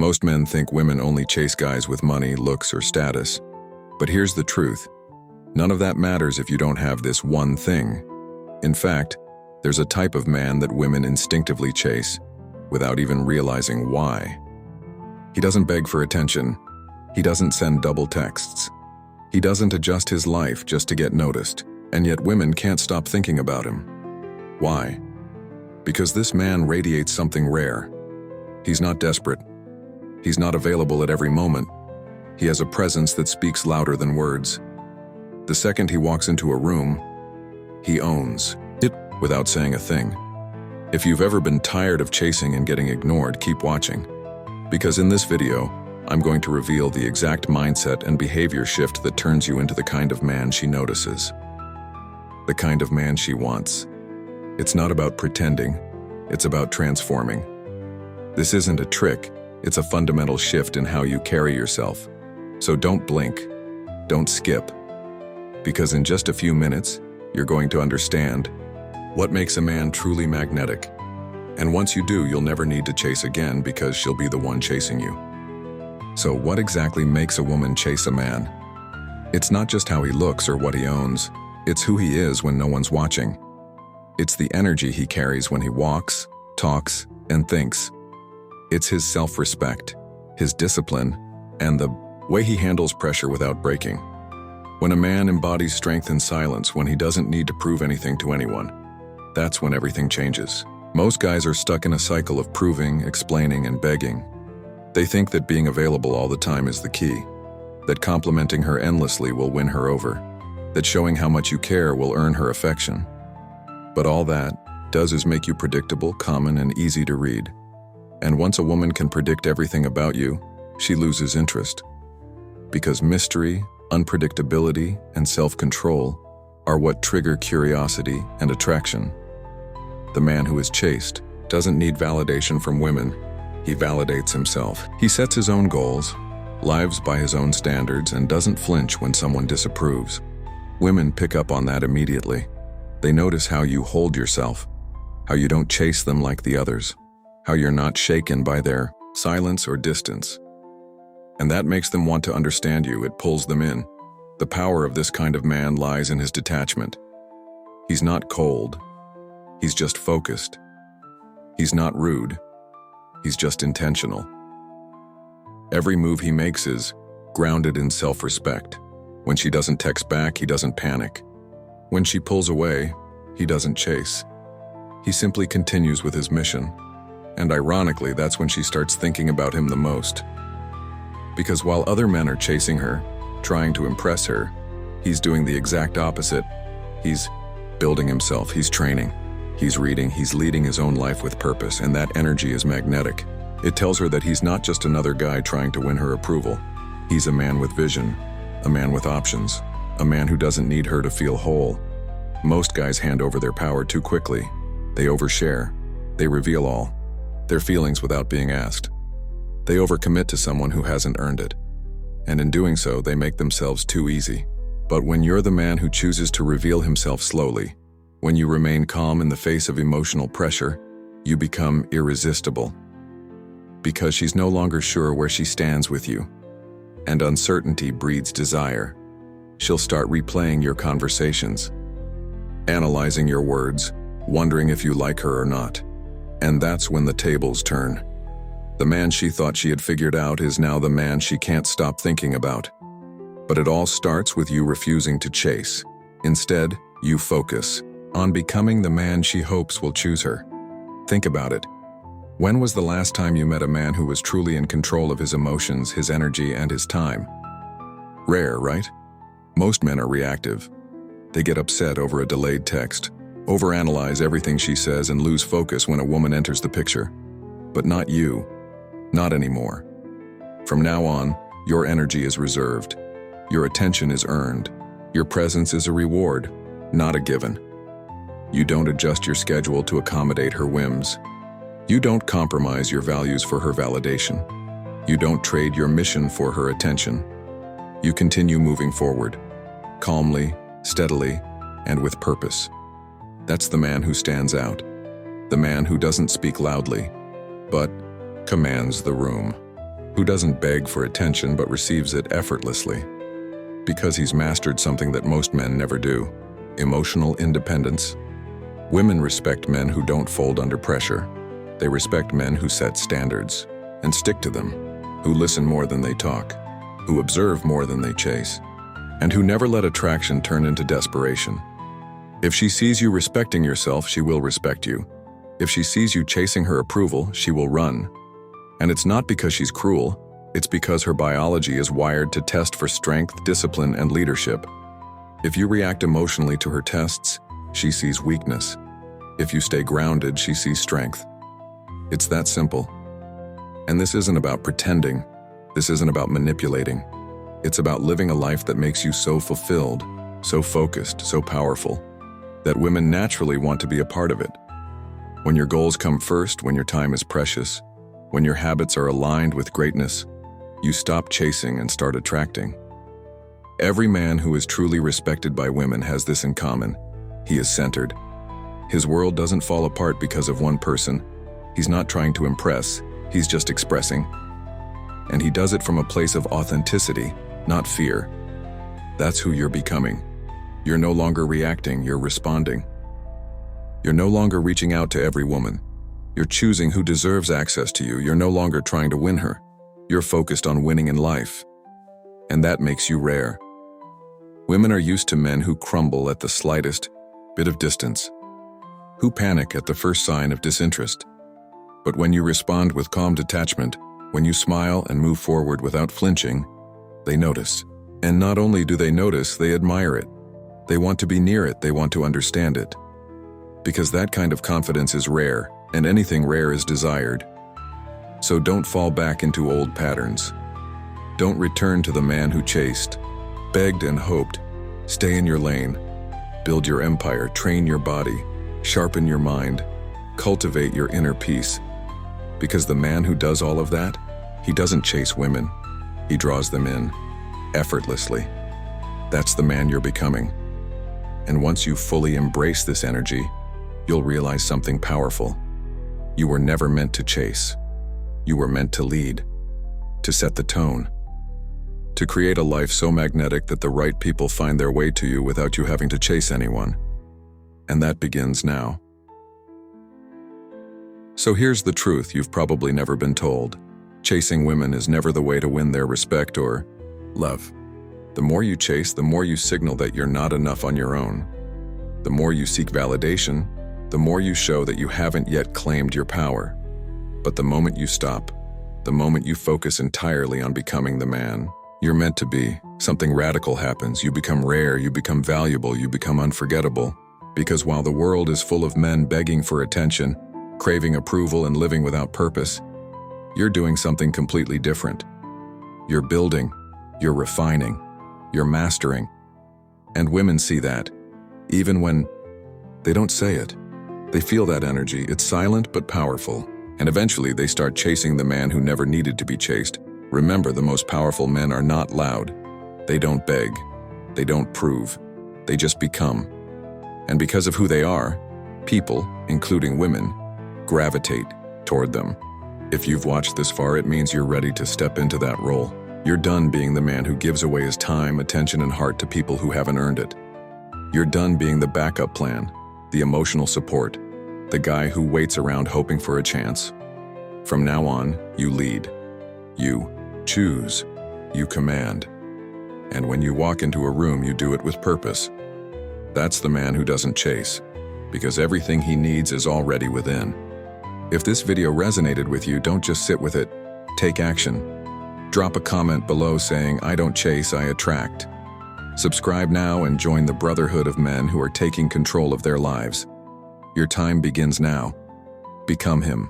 Most men think women only chase guys with money, looks, or status. But here's the truth. None of that matters if you don't have this one thing. In fact, there's a type of man that women instinctively chase, without even realizing why. He doesn't beg for attention. He doesn't send double texts. He doesn't adjust his life just to get noticed, and yet women can't stop thinking about him. Why? Because this man radiates something rare. He's not desperate. He's not available at every moment. He has a presence that speaks louder than words. The second he walks into a room, he owns it without saying a thing. If you've ever been tired of chasing and getting ignored, keep watching. Because in this video, I'm going to reveal the exact mindset and behavior shift that turns you into the kind of man she notices. The kind of man she wants. It's not about pretending, it's about transforming. This isn't a trick, it's a fundamental shift in how you carry yourself. So don't blink, don't skip. Because in just a few minutes, you're going to understand what makes a man truly magnetic. And once you do, you'll never need to chase again because she'll be the one chasing you. So what exactly makes a woman chase a man? It's not just how he looks or what he owns, it's who he is when no one's watching. It's the energy he carries when he walks, talks, and thinks. It's his self-respect, his discipline, and the way he handles pressure without breaking. When a man embodies strength in silence, when he doesn't need to prove anything to anyone, that's when everything changes. Most guys are stuck in a cycle of proving, explaining, and begging. They think that being available all the time is the key, that complimenting her endlessly will win her over, that showing how much you care will earn her affection. But all that does is make you predictable, common, and easy to read. And once a woman can predict everything about you, she loses interest. Because mystery, unpredictability, and self-control are what trigger curiosity and attraction. The man who is chased doesn't need validation from women. He validates himself. He sets his own goals, lives by his own standards, and doesn't flinch when someone disapproves. Women pick up on that immediately. They notice how you hold yourself, how you don't chase them like the others, how you're not shaken by their silence or distance. And that makes them want to understand you. It pulls them in. The power of this kind of man lies in his detachment. He's not cold. He's just focused. He's not rude. He's just intentional. Every move he makes is grounded in self-respect. When she doesn't text back, he doesn't panic. When she pulls away, he doesn't chase. He simply continues with his mission. And ironically, that's when she starts thinking about him the most. Because while other men are chasing her, trying to impress her, he's doing the exact opposite. He's building himself, he's training, he's reading, he's leading his own life with purpose, and that energy is magnetic. It tells her that he's not just another guy trying to win her approval. He's a man with vision, a man with options, a man who doesn't need her to feel whole. Most guys hand over their power too quickly. They overshare. They reveal all their feelings without being asked. They overcommit to someone who hasn't earned it. And in doing so, they make themselves too easy. But when you're the man who chooses to reveal himself slowly, when you remain calm in the face of emotional pressure, you become irresistible. Because she's no longer sure where she stands with you. And uncertainty breeds desire. She'll start replaying your conversations, analyzing your words, wondering if you like her or not. And that's when the tables turn. The man she thought she had figured out is now the man she can't stop thinking about. But it all starts with you refusing to chase. Instead, you focus on becoming the man she hopes will choose her. Think about it. When was the last time you met a man who was truly in control of his emotions, his energy, and his time? Rare, right? Most men are reactive. They get upset over a delayed text, overanalyze everything she says, and lose focus when a woman enters the picture. But not you. Not anymore. From now on, your energy is reserved. Your attention is earned. Your presence is a reward, not a given. You don't adjust your schedule to accommodate her whims. You don't compromise your values for her validation. You don't trade your mission for her attention. You continue moving forward, calmly, steadily, and with purpose. That's the man who stands out. The man who doesn't speak loudly, but commands the room. who doesn't beg for attention but receives it effortlessly. Because he's mastered something that most men never do: emotional independence. Women respect men who don't fold under pressure. They respect men who set standards and stick to them, who listen more than they talk, who observe more than they chase, and who never let attraction turn into desperation. If she sees you respecting yourself, she will respect you. If she sees you chasing her approval, she will run. And it's not because she's cruel, it's because her biology is wired to test for strength, discipline, and leadership. If you react emotionally to her tests, she sees weakness. If you stay grounded, she sees strength. It's that simple. And this isn't about pretending. This isn't about manipulating. It's about living a life that makes you so fulfilled, so focused, so powerful, that women naturally want to be a part of it. When your goals come first, when your time is precious, when your habits are aligned with greatness, you stop chasing and start attracting. Every man who is truly respected by women has this in common: he is centered. His world doesn't fall apart because of one person. He's not trying to impress, he's just expressing. And he does it from a place of authenticity, not fear. That's who you're becoming. You're no longer reacting, you're responding. You're no longer reaching out to every woman. You're choosing who deserves access to you. You're no longer trying to win her. You're focused on winning in life. And that makes you rare. Women are used to men who crumble at the slightest bit of distance, who panic at the first sign of disinterest. But when you respond with calm detachment, when you smile and move forward without flinching, they notice. And not only do they notice, they admire it. They want to be near it, they want to understand it. Because that kind of confidence is rare, and anything rare is desired. So don't fall back into old patterns. Don't return to the man who chased, begged and hoped. Stay in your lane. Build your empire, train your body, sharpen your mind, cultivate your inner peace. Because the man who does all of that, he doesn't chase women. He draws them in, effortlessly. That's the man you're becoming. And once you fully embrace this energy, you'll realize something powerful. You were never meant to chase. You were meant to lead, to set the tone, to create a life so magnetic that the right people find their way to you without you having to chase anyone. And that begins now. So here's the truth you've probably never been told. Chasing women is never the way to win their respect or love. The more you chase, the more you signal that you're not enough on your own. The more you seek validation, the more you show that you haven't yet claimed your power. But the moment you stop, the moment you focus entirely on becoming the man you're meant to be, something radical happens. You become rare, you become valuable, you become unforgettable. Because while the world is full of men begging for attention, craving approval, and living without purpose, you're doing something completely different. You're building, you're refining, you're mastering. And women see that, even when they don't say it. They feel that energy. It's silent but powerful. And eventually they start chasing the man who never needed to be chased. Remember, the most powerful men are not loud. They don't beg. They don't prove. They just become. And because of who they are, people, including women, gravitate toward them. If you've watched this far, it means you're ready to step into that role. You're done being the man who gives away his time, attention, and heart to people who haven't earned it. You're done being the backup plan, the emotional support, the guy who waits around hoping for a chance. From now on, you lead. You choose. You command. And when you walk into a room, you do it with purpose. That's the man who doesn't chase, because everything he needs is already within. If this video resonated with you, don't just sit with it. Take action. Drop a comment below saying, "I don't chase, I attract." Subscribe now and join the brotherhood of men who are taking control of their lives. Your time begins now. Become him.